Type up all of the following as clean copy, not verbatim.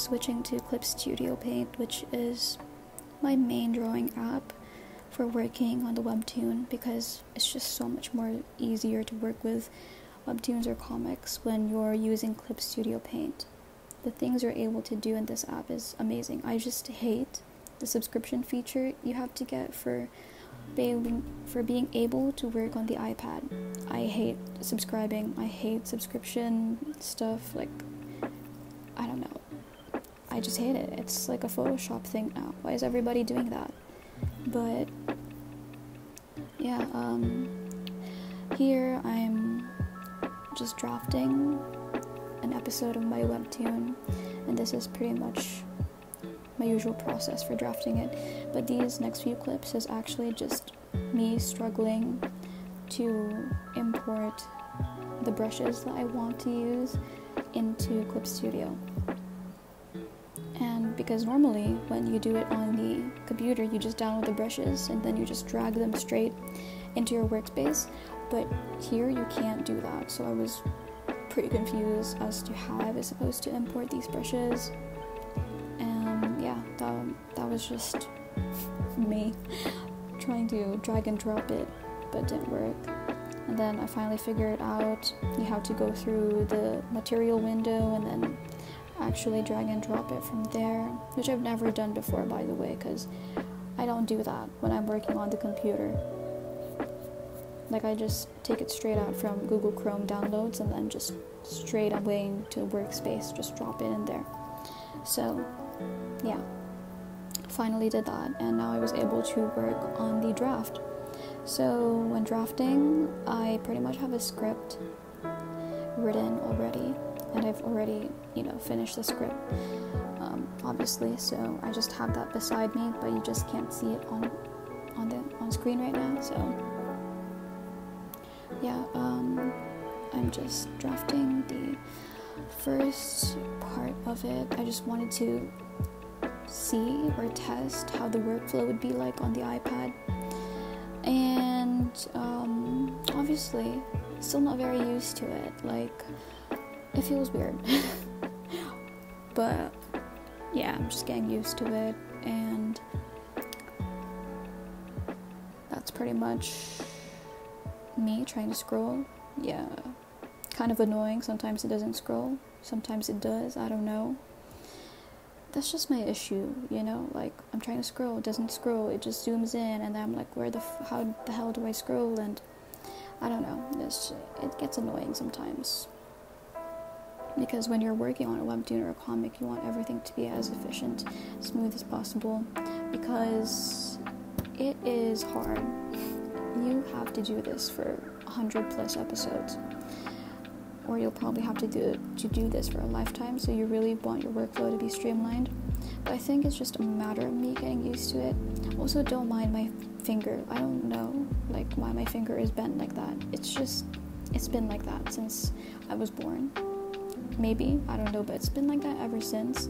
switching to Clip Studio Paint, which is my main drawing app for working on the webtoon, because it's just so much more easier to work with webtoons or comics when you're using Clip Studio Paint. The things you're able to do in this app is amazing. I just hate the subscription feature you have to get for being able to work on the iPad. I hate subscribing. I hate subscription stuff. Like, I don't know. I just hate it. It's like a Photoshop thing now. Why is everybody doing that? But yeah, here I'm just drafting an episode of my webtoon, and this is pretty much my usual process for drafting it. But these next few clips is actually just me struggling to import the brushes that I want to use into Clip Studio. And because normally when you do it on the computer, you just download the brushes and then you just drag them straight into your workspace, but here you can't do that. So I was pretty confused as to how I was supposed to import these brushes. And yeah, that was just me trying to drag and drop it, but it didn't work. And then I finally figured out you have to go through the material window and then actually drag and drop it from there, which I've never done before, by the way, because I don't do that when I'm working on the computer. Like, I just take it straight out from Google Chrome downloads and then just straight away into Workspace, just drop it in there. So yeah, finally did that, and now I was able to work on the draft. So when drafting, I pretty much have a script written already, and I've already, finished the script, obviously, so I just have that beside me, but you just can't see it on screen right now. So yeah, I'm just drafting the first part of it. I just wanted to see or test how the workflow would be like on the iPad, and obviously still not very used to it. Like, it feels weird. But yeah, I'm just getting used to it, and that's pretty much me trying to scroll. Yeah, kind of annoying. Sometimes it doesn't scroll, sometimes it does, I don't know. That's just my issue, like, I'm trying to scroll, it doesn't scroll, it just zooms in, and then I'm like, how the hell do I scroll? And I don't know, it gets annoying sometimes. Because when you're working on a webtoon or a comic, you want everything to be as efficient, smooth as possible, because it is hard. You have to do this for 100+ episodes, or you'll probably have to do this for a lifetime, so you really want your workflow to be streamlined. But I think it's just a matter of me getting used to it. Also, don't mind my finger. I don't know, like, why my finger is bent like that. It's been like that since I was born. Maybe, I don't know, but it's been like that ever since.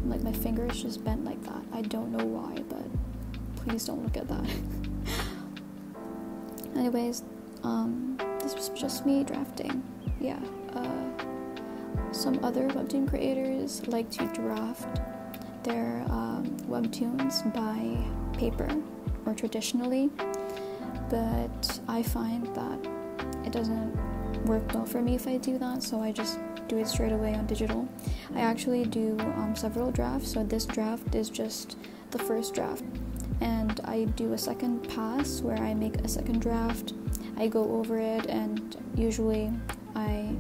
Like, my finger is just bent like that. I don't know why, but please don't look at that. Anyways, this was just me drafting. Yeah, some other webtoon creators like to draft their webtoons by paper or traditionally, but I find that it doesn't work well for me if I do that, so I just do it straight away on digital. I actually do several drafts, so this draft is just the first draft, and I do a second pass where I make a second draft. I go over it, and usually I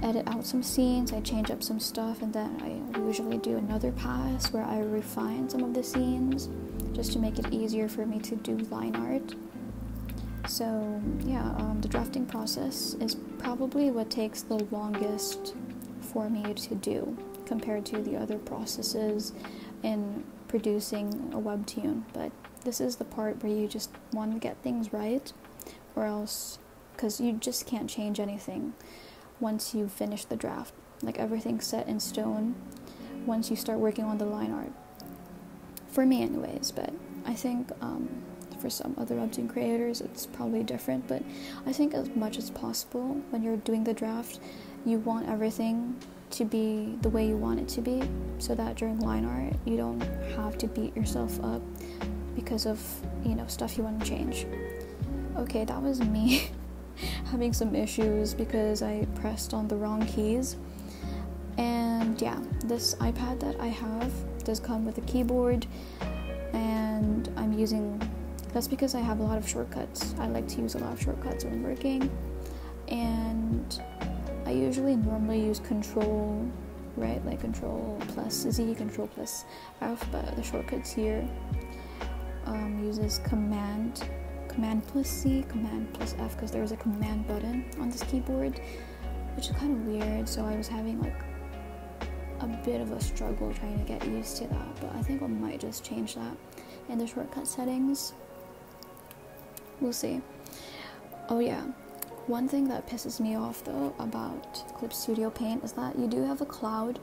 edit out some scenes, I change up some stuff, and then I usually do another pass where I refine some of the scenes just to make it easier for me to do line art. So yeah, the drafting process is probably what takes the longest for me to do compared to the other processes in producing a webtoon. But this is the part where you just want to get things right, or else, because you just can't change anything once you finish the draft. Like, everything's set in stone once you start working on the line art. For me anyways, but I think for some other webtoon creators it's probably different, but I think as much as possible when you're doing the draft, you want everything to be the way you want it to be, so that during line art you don't have to beat yourself up because of, you know, stuff you want to change. Okay, that was me having some issues because I pressed on the wrong keys. And yeah, this iPad that I have does come with a keyboard, and that's because I have a lot of shortcuts. I like to use a lot of shortcuts when working, and I usually normally use Control, right? Like Control plus Z, Control plus F, but the shortcuts here uses Command plus C, Command plus F, because there's a command button on this keyboard, which is kind of weird. So I was having like a bit of a struggle trying to get used to that, but I think I might just change that in the shortcut settings. We'll see. Oh yeah, one thing that pisses me off though about Clip Studio Paint is that you do have a cloud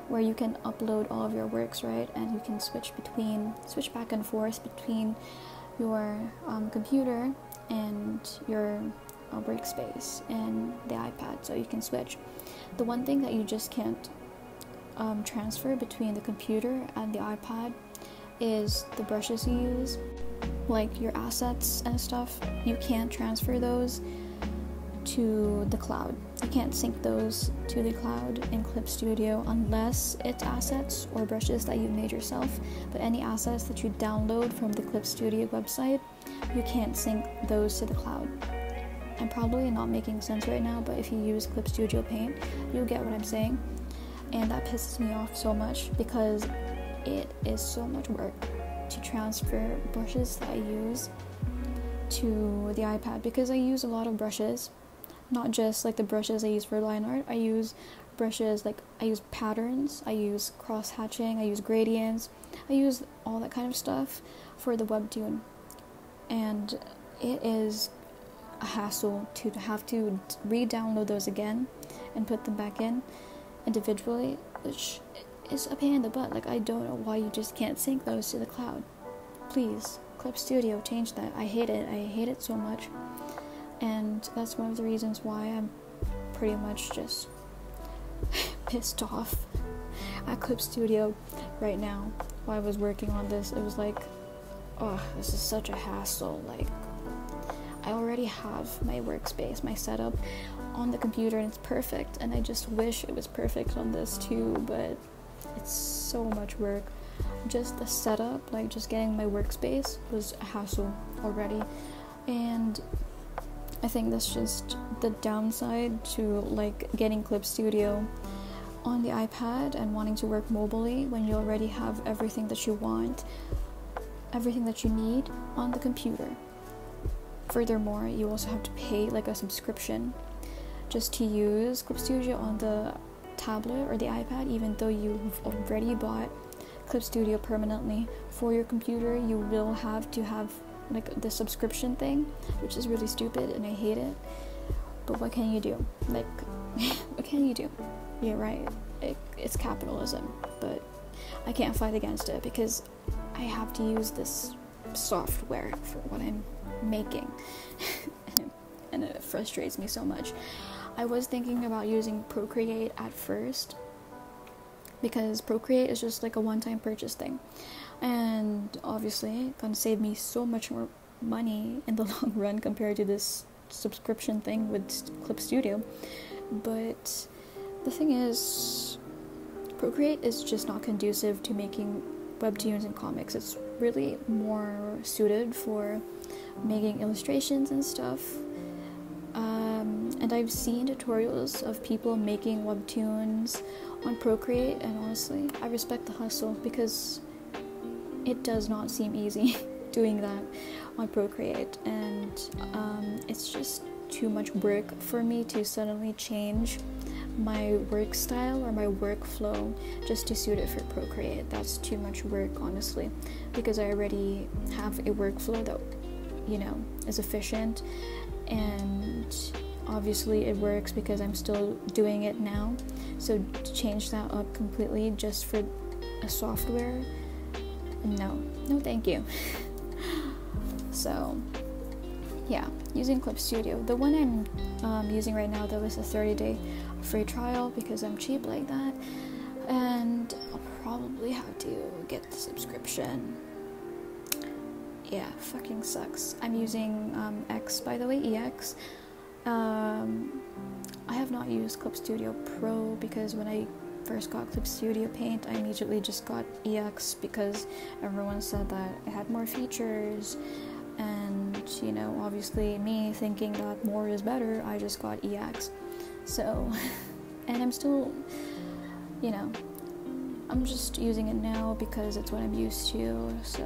where you can upload all of your works, right? And you can switch back and forth between your computer and your workspace and the iPad, so you can switch. The one thing that you just can't transfer between the computer and the iPad is the brushes you use, like your assets and stuff. You can't transfer those to the cloud. You can't sync those to the cloud in Clip Studio unless it's assets or brushes that you've made yourself. But any assets that you download from the Clip Studio website, you can't sync those to the cloud. I'm probably not making sense right now, but if you use Clip Studio Paint, you'll get what I'm saying. And that pisses me off so much because it is so much work to transfer brushes that I use to the iPad, because I use a lot of brushes, not just like the brushes I use for line art. I use brushes like I use patterns, I use cross hatching, I use gradients, I use all that kind of stuff for the webtoon, and it is a hassle to have to re-download those again and put them back in individually, which is a pain in the butt. Like, I don't know why you just can't sync those to the cloud. Please, Clip Studio, change that. I hate it so much, and that's one of the reasons why I'm pretty much just pissed off at Clip Studio right now. While I was working on this, it was like, oh, this is such a hassle. Like, I already have my workspace, my setup on the computer, and it's perfect, and I just wish it was perfect on this too, but it's so much work. Just the setup, like just getting my workspace, was a hassle already, and I think that's just the downside to like getting Clip Studio on the iPad and wanting to work mobilely when you already have everything that you want, everything that you need on the computer. Furthermore, you also have to pay like a subscription just to use Clip Studio on the tablet or the iPad, even though you've already bought Clip Studio permanently for your computer. You will have to have like the subscription thing, which is really stupid and I hate it. But what can you do? Like, what can you do? You're right, it's capitalism, but I can't fight against it because I have to use this software for what I'm making and it frustrates me so much. I was thinking about using Procreate at first because Procreate is just like a one-time purchase thing, and obviously gonna save me so much more money in the long run compared to this subscription thing with Clip Studio. But the thing is, Procreate is just not conducive to making webtoons and comics. It's really more suited for making illustrations and stuff. And I've seen tutorials of people making webtoons on Procreate, and honestly, I respect the hustle because it does not seem easy doing that on Procreate, and it's just too much work for me to suddenly change my work style or my workflow just to suit it for Procreate. That's too much work, honestly, because I already have a workflow that, you know, is efficient, and obviously it works because I'm still doing it now. So to change that up completely just for a software, no thank you. So yeah, using Clip Studio. The one I'm using right now, though, is a 30-day free trial because I'm cheap like that, and I'll probably have to get the subscription. Yeah, fucking sucks. I'm using X, by the way, EX. I have not used Clip Studio Pro because when I first got Clip Studio Paint, I immediately just got EX because everyone said that it had more features, and you know, obviously me thinking that more is better, I just got EX. So, and I'm still, you know, I'm just using it now because it's what I'm used to, so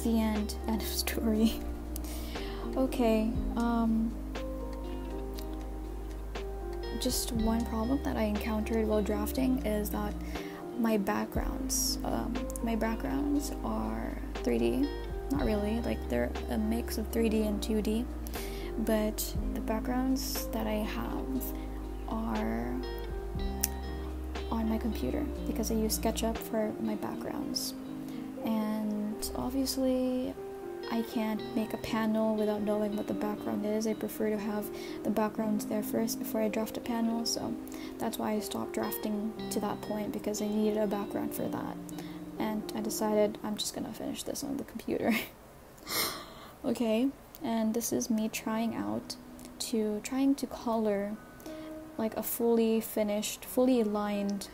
the end of story. Okay, just one problem that I encountered while drafting is that my backgrounds are 3D. Not really, like they're a mix of 3D and 2D, but the backgrounds that I have are on my computer because I use SketchUp for my backgrounds, and obviously I can't make a panel without knowing what the background is. I prefer to have the backgrounds there first before I draft a panel, so that's why I stopped drafting to that point, because I needed a background for that. And I decided I'm just gonna finish this on the computer. Okay, and this is me trying to color like a fully finished, fully lined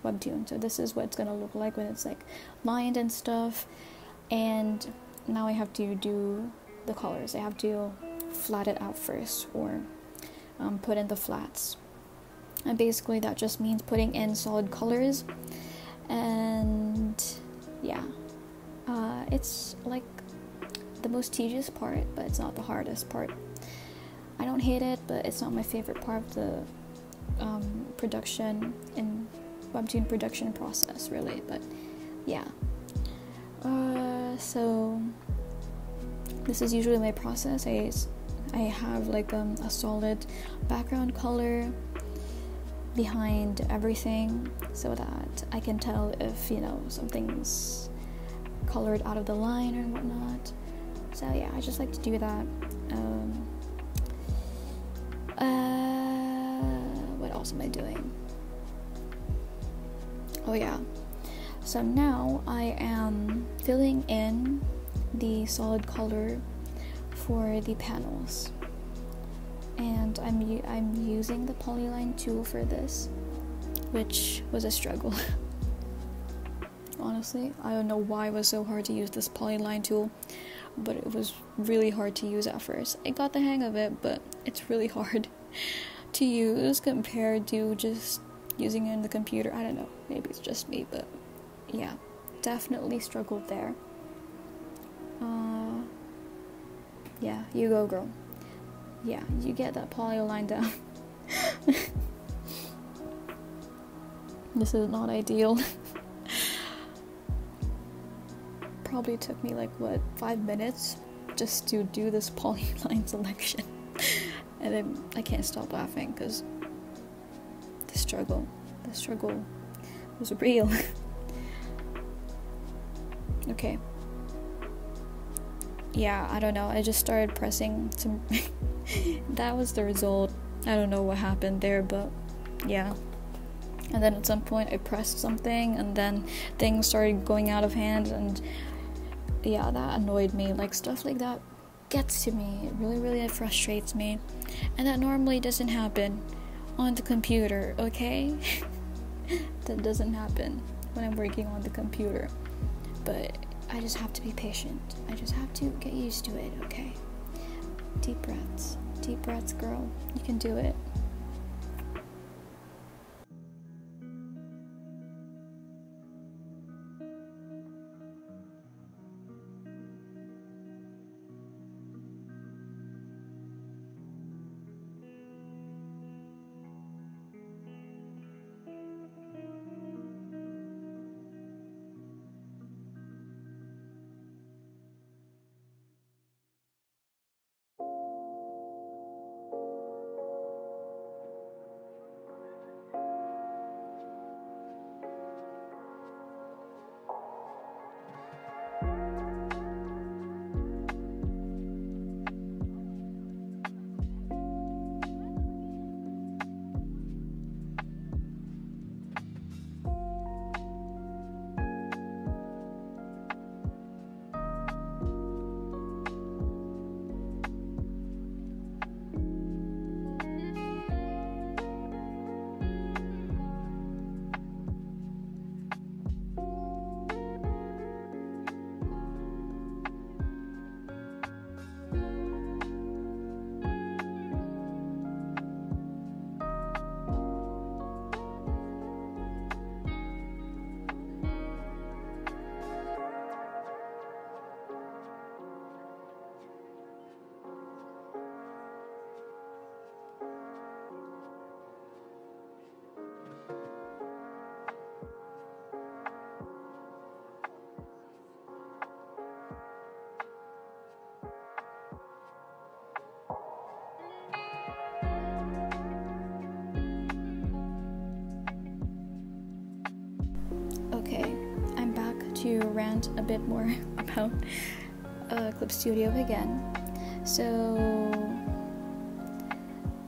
webtoon. So this is what it's gonna look like when it's like lined and stuff. And now I have to do the colors. I have to flat it out first, or put in the flats. And basically that just means putting in solid colors. And yeah, it's like the most tedious part, but it's not the hardest part. I don't hate it, but it's not my favorite part of the production and webtoon production process, really. But yeah, so this is usually my process. I have like a solid background color behind everything so that I can tell if, you know, something's colored out of the line or whatnot. So yeah, I just like to do that. What else am I doing? Oh yeah, so now I am filling in the solid color for the panels, and I'm using the polyline tool for this, which was a struggle. Honestly, I don't know why it was so hard to use this polyline tool, but it was really hard to use at first. I got the hang of it, but it's really hard to use compared to just using it in the computer. I don't know, maybe it's just me, but yeah, definitely struggled there. Yeah, you go, girl. Yeah, you get that polyline down. This is not ideal. Probably took me like 5 minutes just to do this polyline selection. And then I can't stop laughing because the struggle was real. Okay. Yeah, I don't know, I just started pressing some that was the result. I don't know what happened there, but yeah. And then at some point I pressed something, and then things started going out of hand, and yeah, that annoyed me. Like, stuff like that gets to me. It really frustrates me, and that normally doesn't happen on the computer, okay? That doesn't happen when I'm working on the computer. But I just have to be patient. I just have to get used to it, okay? Deep breaths, girl. You can do it. to rant a bit more about Clip Studio again. So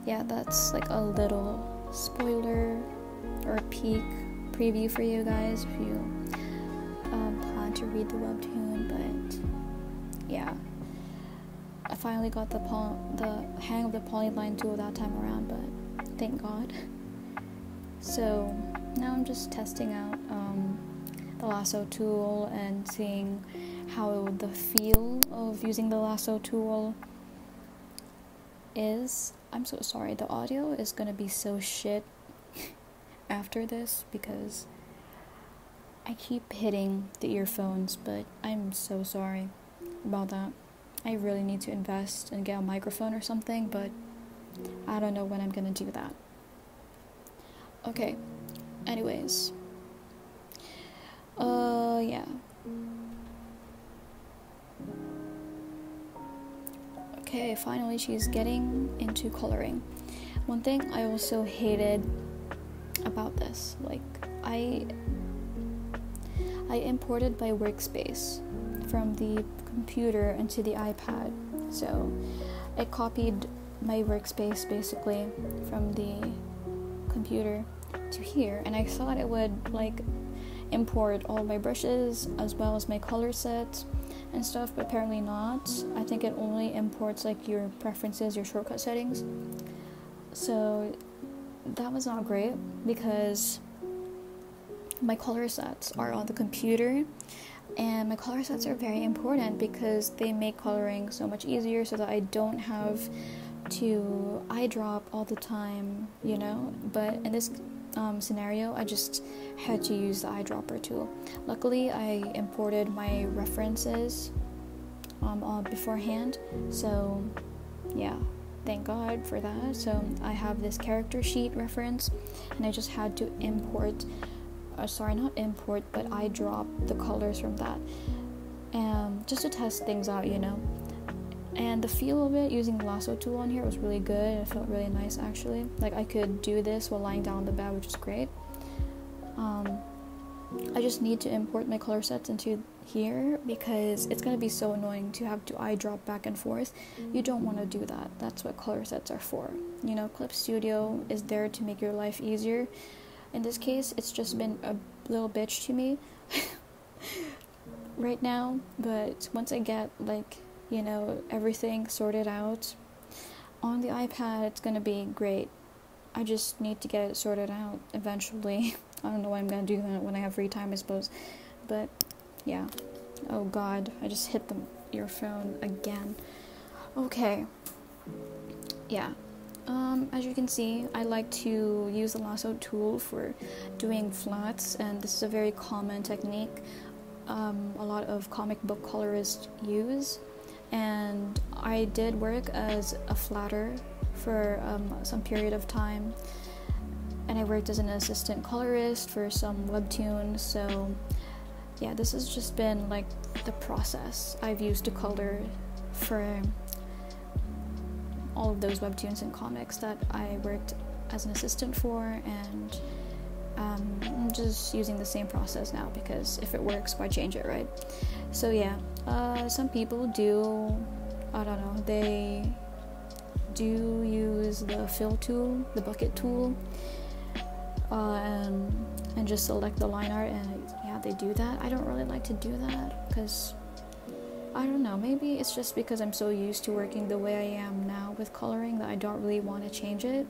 yeah, that's like a little spoiler or a peek preview for you guys if you plan to read the webtoon. But yeah, I finally got the hang of the polyline tool that time around, but thank God. So now I'm just testing out the lasso tool and seeing how the feel of using the lasso tool is. I'm so sorry, the audio is gonna be so shit after this because I keep hitting the earphones, but I'm so sorry about that. I really need to invest and get a microphone or something, but I don't know when I'm gonna do that. Okay, anyways, yeah. Okay, finally she's getting into coloring. One thing I also hated about this, like, I imported my workspace from the computer into the iPad, so I copied my workspace basically from the computer to here, and I thought it would like import all my brushes as well as my color set and stuff, but apparently not. I think it only imports like your preferences, your shortcut settings. So that was not great because my color sets are on the computer, and my color sets are very important because they make coloring so much easier so that I don't have to eye drop all the time, you know. But in this scenario, I just had to use the eyedropper tool. Luckily, I imported my references beforehand, so yeah, thank God for that. So I have this character sheet reference, and I just had to import, not import, but eyedrop the colors from that, just to test things out, you know. And the feel of it using the lasso tool on here was really good. It felt really nice actually. Like I could do this while lying down on the bed, which is great. I just need to import my color sets into here because it's gonna be so annoying to have to eyedrop back and forth. You don't want to do that. That's what color sets are for. You know, Clip Studio is there to make your life easier. In this case, it's just been a little bitch to me right now, but once I get like, you know, everything sorted out on the iPad, it's gonna be great. I just need to get it sorted out eventually. I don't know why I'm gonna do that when I have free time, I suppose. But yeah. Oh God, I just hit the earphone again. Okay. Yeah. As you can see, I like to use the lasso tool for doing flats, and this is a very common technique a lot of comic book colorists use. And I did work as a flatter for some period of time, and I worked as an assistant colorist for some webtoons. So yeah, this has just been like the process I've used to color for all of those webtoons and comics that I worked as an assistant for, and I'm just using the same process now because if it works, why change it, right? So yeah, some people do, I don't know, they do use the fill tool, the bucket tool, and just select the line art, and yeah, they do that. I don't really like to do that because, I don't know, maybe it's just because I'm so used to working the way I am now with coloring that I don't really want to change it.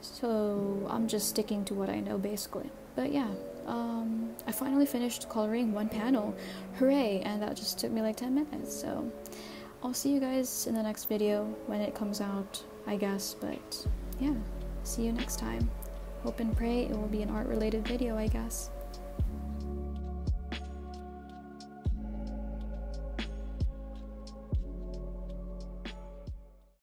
So I'm just sticking to what I know basically. But yeah, I finally finished coloring one panel. Hooray! And that just took me like 10 minutes. So I'll see you guys in the next video when it comes out, I guess. But yeah, see you next time. Hope and pray it will be an art related video, I guess.